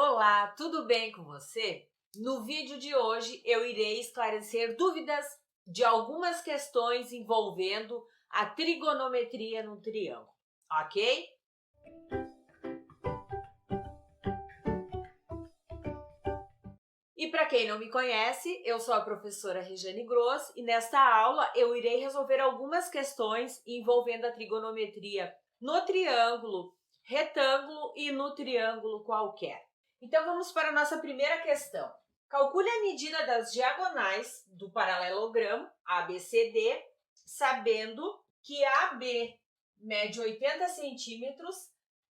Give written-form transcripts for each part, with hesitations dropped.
Olá, tudo bem com você? No vídeo de hoje eu irei esclarecer dúvidas de algumas questões envolvendo a trigonometria no triângulo, ok? E para quem não me conhece, eu sou a professora Regiane Gross e nesta aula eu irei resolver algumas questões envolvendo a trigonometria no triângulo, retângulo e no triângulo qualquer. Então vamos para a nossa primeira questão. Calcule a medida das diagonais do paralelogramo ABCD, sabendo que AB mede 80 centímetros,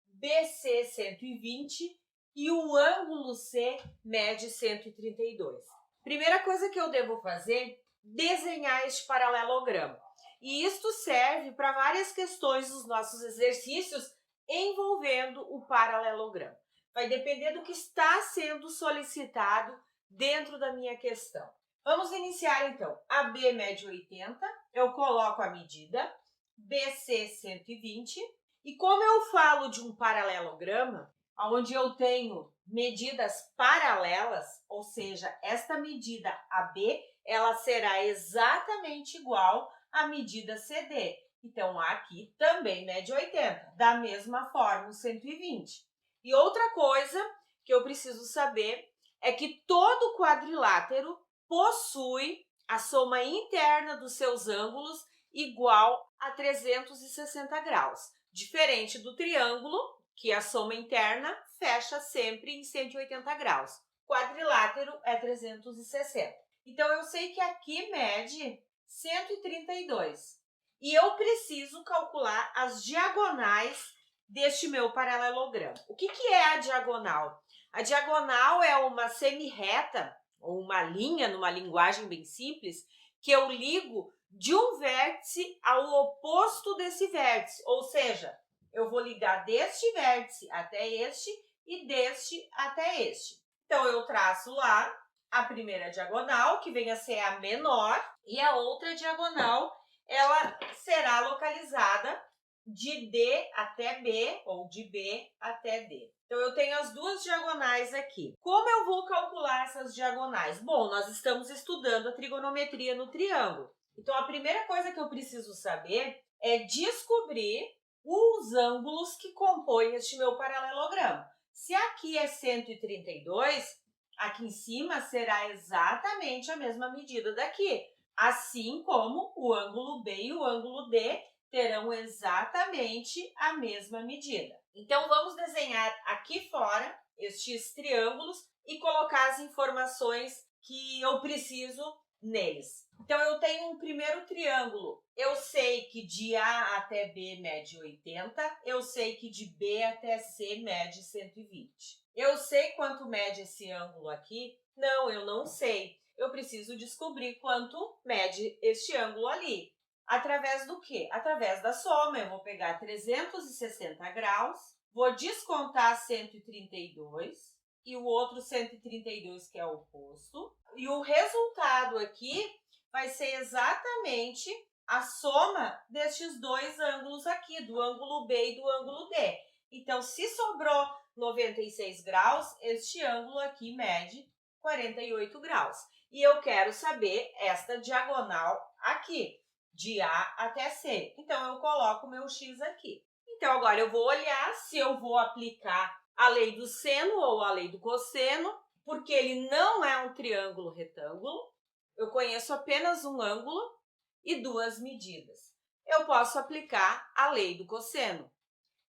BC 120 e o ângulo C mede 132. Primeira coisa que eu devo fazer, desenhar este paralelogramo. E isto serve para várias questões dos nossos exercícios envolvendo o paralelogramo. Vai depender do que está sendo solicitado dentro da minha questão. Vamos iniciar então. AB mede 80, eu coloco a medida, BC 120, e como eu falo de um paralelogramo, onde eu tenho medidas paralelas, ou seja, esta medida AB, ela será exatamente igual à medida CD. Então, aqui também mede 80, da mesma forma o 120. E outra coisa que eu preciso saber é que todo quadrilátero possui a soma interna dos seus ângulos igual a 360 graus. Diferente do triângulo, que a soma interna fecha sempre em 180 graus. Quadrilátero é 360. Então, eu sei que aqui mede 132. E eu preciso calcular as diagonais deste meu paralelogramo. O que é a diagonal? A diagonal é uma semirreta, ou uma linha, numa linguagem bem simples, que eu ligo de um vértice ao oposto desse vértice, ou seja, eu vou ligar deste vértice até este e deste até este. Então, eu traço lá a primeira diagonal, que vem a ser a menor, e a outra diagonal, ela será localizada de D até B, ou de B até D. Então, eu tenho as duas diagonais aqui. Como eu vou calcular essas diagonais? Bom, nós estamos estudando a trigonometria no triângulo. Então, a primeira coisa que eu preciso saber é descobrir os ângulos que compõem este meu paralelogramo. Se aqui é 132, aqui em cima será exatamente a mesma medida daqui, assim como o ângulo B e o ângulo D terão exatamente a mesma medida. Então, vamos desenhar aqui fora estes triângulos e colocar as informações que eu preciso neles. Então, eu tenho um primeiro triângulo. Eu sei que de A até B mede 80. Eu sei que de B até C mede 120. Eu sei quanto mede esse ângulo aqui? Não, eu não sei. Eu preciso descobrir quanto mede este ângulo ali. Através do quê? Através da soma. Eu vou pegar 360 graus, vou descontar 132 e o outro 132 que é o oposto. E o resultado aqui vai ser exatamente a soma destes dois ângulos aqui, do ângulo B e do ângulo D. Então, se sobrou 96 graus, este ângulo aqui mede 48 graus. E eu quero saber esta diagonal aqui, de A até C. Então, eu coloco o meu X aqui. Então, agora eu vou olhar se eu vou aplicar a lei do seno ou a lei do cosseno, porque ele não é um triângulo retângulo. Eu conheço apenas um ângulo e duas medidas. Eu posso aplicar a lei do cosseno.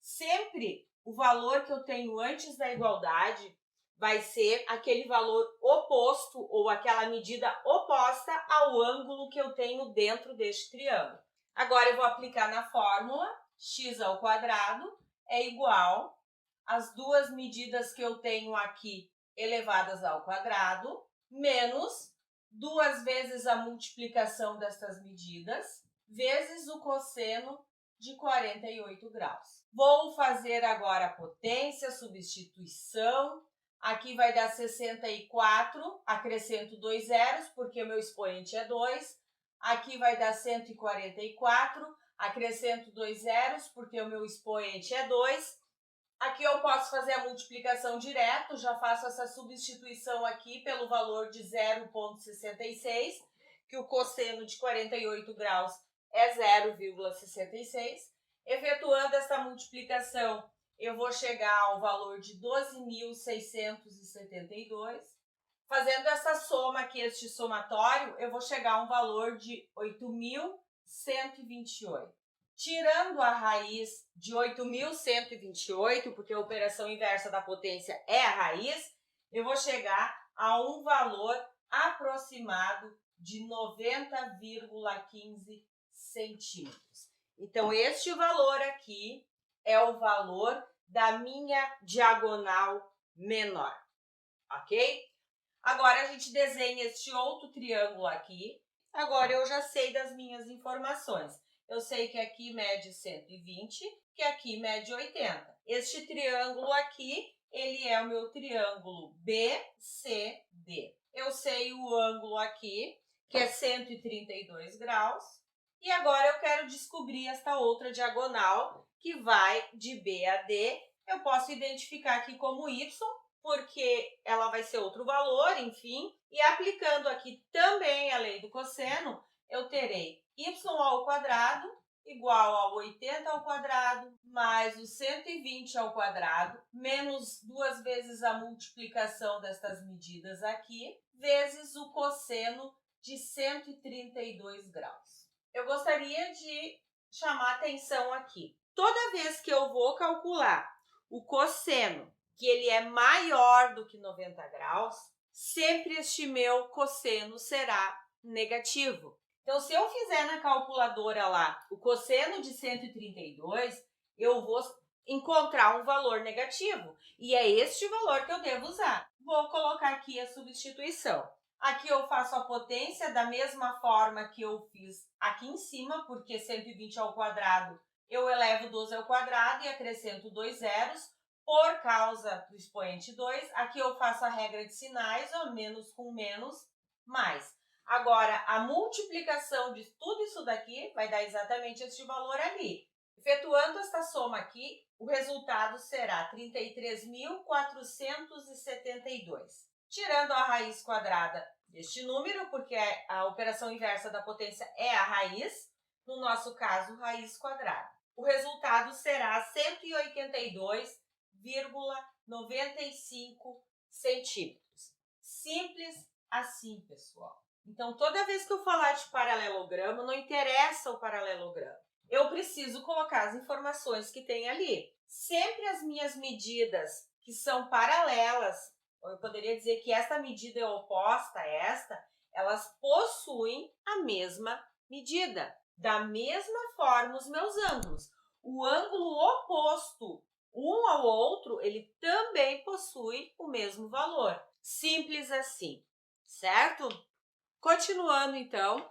Sempre o valor que eu tenho antes da igualdade vai ser aquele valor oposto ou aquela medida oposta ao ângulo que eu tenho dentro deste triângulo. Agora, eu vou aplicar na fórmula x ao quadrado é igual às duas medidas que eu tenho aqui elevadas ao quadrado, menos 2 vezes a multiplicação destas medidas, vezes o cosseno de 48 graus. Vou fazer agora a potência, substituição. Aqui vai dar 64, acrescento 2 zeros, porque o meu expoente é 2. Aqui vai dar 144, acrescento 2 zeros, porque o meu expoente é 2. Aqui eu posso fazer a multiplicação direto, já faço essa substituição aqui pelo valor de 0,66, que o cosseno de 48 graus é 0,66. Efetuando essa multiplicação, eu vou chegar ao valor de 12.672. Fazendo essa soma aqui, este somatório, eu vou chegar a um valor de 8.128. Tirando a raiz de 8.128, porque a operação inversa da potência é a raiz, eu vou chegar a um valor aproximado de 90,15 centímetros. Então, este valor aqui é o valor da minha diagonal menor, ok? Agora, a gente desenha este outro triângulo aqui. Agora, eu já sei das minhas informações. Eu sei que aqui mede 120, que aqui mede 80. Este triângulo aqui, ele é o meu triângulo BCD. Eu sei o ângulo aqui, que é 132 graus. E agora eu quero descobrir esta outra diagonal, que vai de B a D. Eu posso identificar aqui como Y, porque ela vai ser outro valor, enfim. E aplicando aqui também a lei do cosseno, eu terei y ao quadrado igual a 80 ao quadrado mais o 120 ao quadrado, menos 2 vezes a multiplicação destas medidas aqui, vezes o cosseno de 132 graus. Eu gostaria de chamar atenção aqui. Toda vez que eu vou calcular o cosseno, que ele é maior do que 90 graus, sempre este meu cosseno será negativo. Então, se eu fizer na calculadora lá o cosseno de 132, eu vou encontrar um valor negativo. E é este valor que eu devo usar. Vou colocar aqui a substituição. Aqui eu faço a potência da mesma forma que eu fiz aqui em cima, porque 120 ao quadrado eu elevo 12 ao quadrado e acrescento 2 zeros. Por causa do expoente 2, aqui eu faço a regra de sinais, ó, menos com menos, mais. Agora, a multiplicação de tudo isso daqui vai dar exatamente este valor ali. Efetuando esta soma aqui, o resultado será 33.472. Tirando a raiz quadrada deste número, porque a operação inversa da potência é a raiz, no nosso caso, raiz quadrada. O resultado será 182,95 centímetros. Simples assim, pessoal. Então, toda vez que eu falar de paralelogramo, não interessa o paralelogramo. Eu preciso colocar as informações que tem ali. Sempre as minhas medidas que são paralelas, ou eu poderia dizer que esta medida é oposta a esta, elas possuem a mesma medida. Da mesma forma, os meus ângulos. O ângulo oposto um ao outro, ele também possui o mesmo valor. Simples assim, certo? Continuando, então,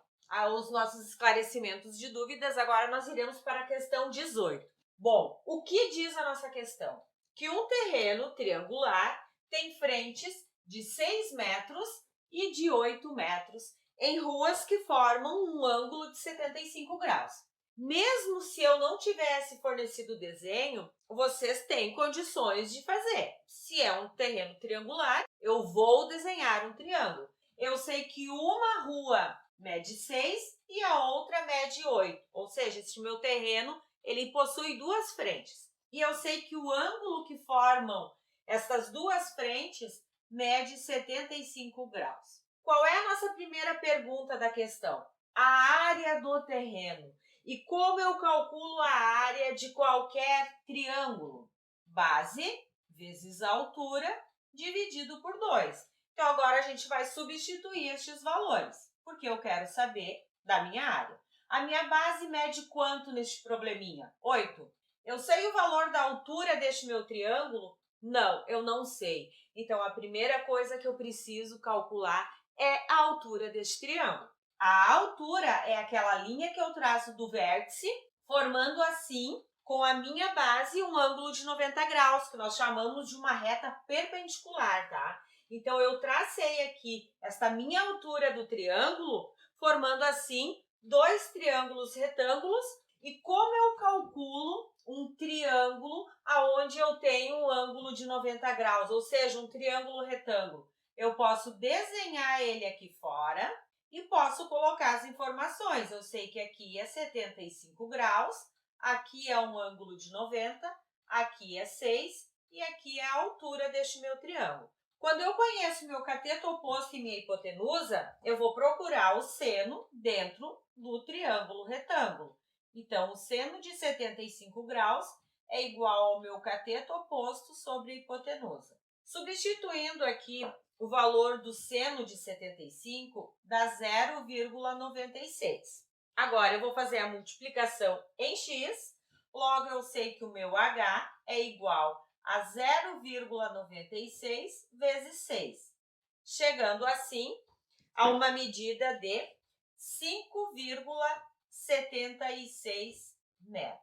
os nossos esclarecimentos de dúvidas, agora nós iremos para a questão 18. Bom, o que diz a nossa questão? Que um terreno triangular tem frentes de 6 metros e de 8 metros em ruas que formam um ângulo de 75 graus. Mesmo se eu não tivesse fornecido o desenho, vocês têm condições de fazer. Se é um terreno triangular, eu vou desenhar um triângulo. Eu sei que uma rua mede 6 e a outra mede 8, ou seja, este meu terreno ele possui duas frentes. E eu sei que o ângulo que formam essas duas frentes mede 75 graus. Qual é a nossa primeira pergunta da questão? A área do terreno. E como eu calculo a área de qualquer triângulo? Base vezes a altura dividido por 2. Então, agora a gente vai substituir estes valores, porque eu quero saber da minha área. A minha base mede quanto neste probleminha? 8. Eu sei o valor da altura deste meu triângulo? Não, eu não sei. Então, a primeira coisa que eu preciso calcular é a altura deste triângulo. A altura é aquela linha que eu traço do vértice, formando assim, com a minha base, um ângulo de 90 graus, que nós chamamos de uma reta perpendicular, tá? Então, eu tracei aqui esta minha altura do triângulo, formando assim dois triângulos retângulos. E como eu calculo um triângulo aonde eu tenho um ângulo de 90 graus, ou seja, um triângulo retângulo. Eu posso desenhar ele aqui fora e posso colocar as informações. Eu sei que aqui é 75 graus, aqui é um ângulo de 90, aqui é 6 e aqui é a altura deste meu triângulo. Quando eu conheço meu cateto oposto e minha hipotenusa, eu vou procurar o seno dentro do triângulo retângulo. Então, o seno de 75 graus é igual ao meu cateto oposto sobre a hipotenusa. Substituindo aqui o valor do seno de 75, dá 0,96. Agora, eu vou fazer a multiplicação em x, logo eu sei que o meu h é igual a 0,96 vezes 6, chegando assim a uma medida de 5,76 metros.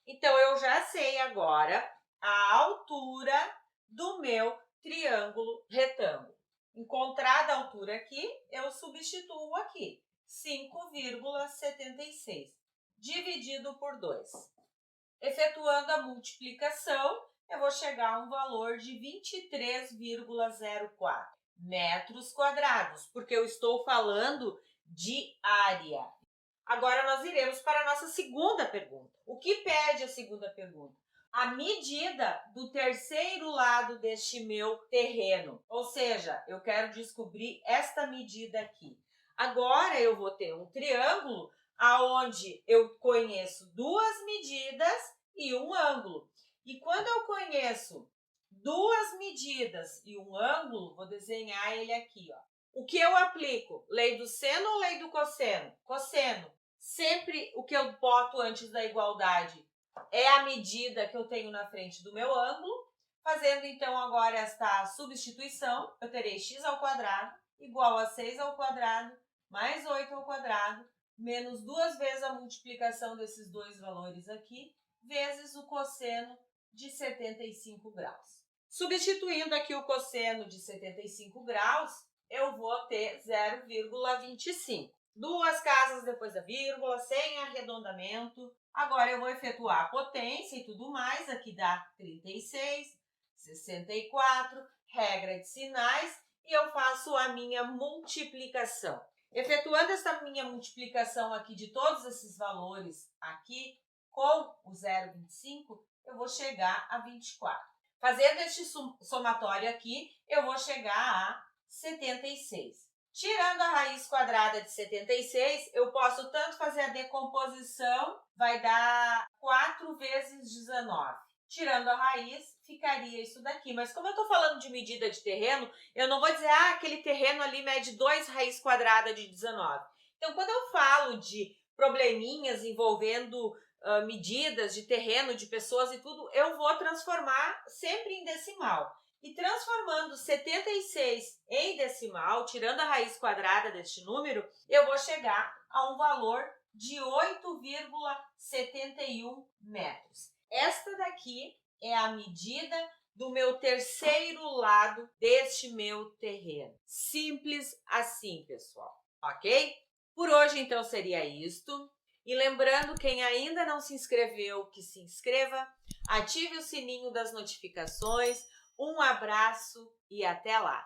Então, eu já sei agora a altura do meu triângulo retângulo. Encontrada a altura aqui, eu substituo aqui, 5,76, dividido por 2. Efetuando a multiplicação, eu vou chegar a um valor de 23,04 metros quadrados, porque eu estou falando de área. Agora, nós iremos para a nossa segunda pergunta. O que pede a segunda pergunta? A medida do terceiro lado deste meu terreno. Ou seja, eu quero descobrir esta medida aqui. Agora, eu vou ter um triângulo onde eu conheço duas medidas e um ângulo. E quando eu conheço duas medidas e um ângulo, vou desenhar ele aqui, ó. O que eu aplico? Lei do seno ou lei do cosseno? Cosseno. Sempre o que eu boto antes da igualdade é a medida que eu tenho na frente do meu ângulo. Fazendo, então, agora esta substituição, eu terei x ao quadrado igual a 6 ao quadrado mais 8 ao quadrado, menos duas vezes a multiplicação desses dois valores aqui, vezes o cosseno de 75 graus. Substituindo aqui o cosseno de 75 graus, eu vou ter 0,25. Duas casas depois da vírgula, sem arredondamento. Agora eu vou efetuar a potência e tudo mais. Aqui dá 36, 64, regra de sinais, e eu faço a minha multiplicação. Efetuando essa minha multiplicação aqui de todos esses valores aqui, com o 0,25, eu vou chegar a 24. Fazendo este somatório aqui, eu vou chegar a 76. Tirando a raiz quadrada de 76, eu posso tanto fazer a decomposição, vai dar 4 vezes 19. Tirando a raiz, ficaria isso daqui. Mas como eu estou falando de medida de terreno, eu não vou dizer, aquele terreno ali mede 2 raiz quadrada de 19. Então, quando eu falo de probleminhas envolvendo medidas de terreno, de pessoas e tudo, eu vou transformar sempre em decimal. E transformando 76 em decimal, tirando a raiz quadrada deste número, eu vou chegar a um valor de 8,71 metros. Esta daqui é a medida do meu terceiro lado deste meu terreno. Simples assim, pessoal, ok? Por hoje, então, seria isto. E lembrando, quem ainda não se inscreveu, que se inscreva, ative o sininho das notificações. Um abraço e até lá!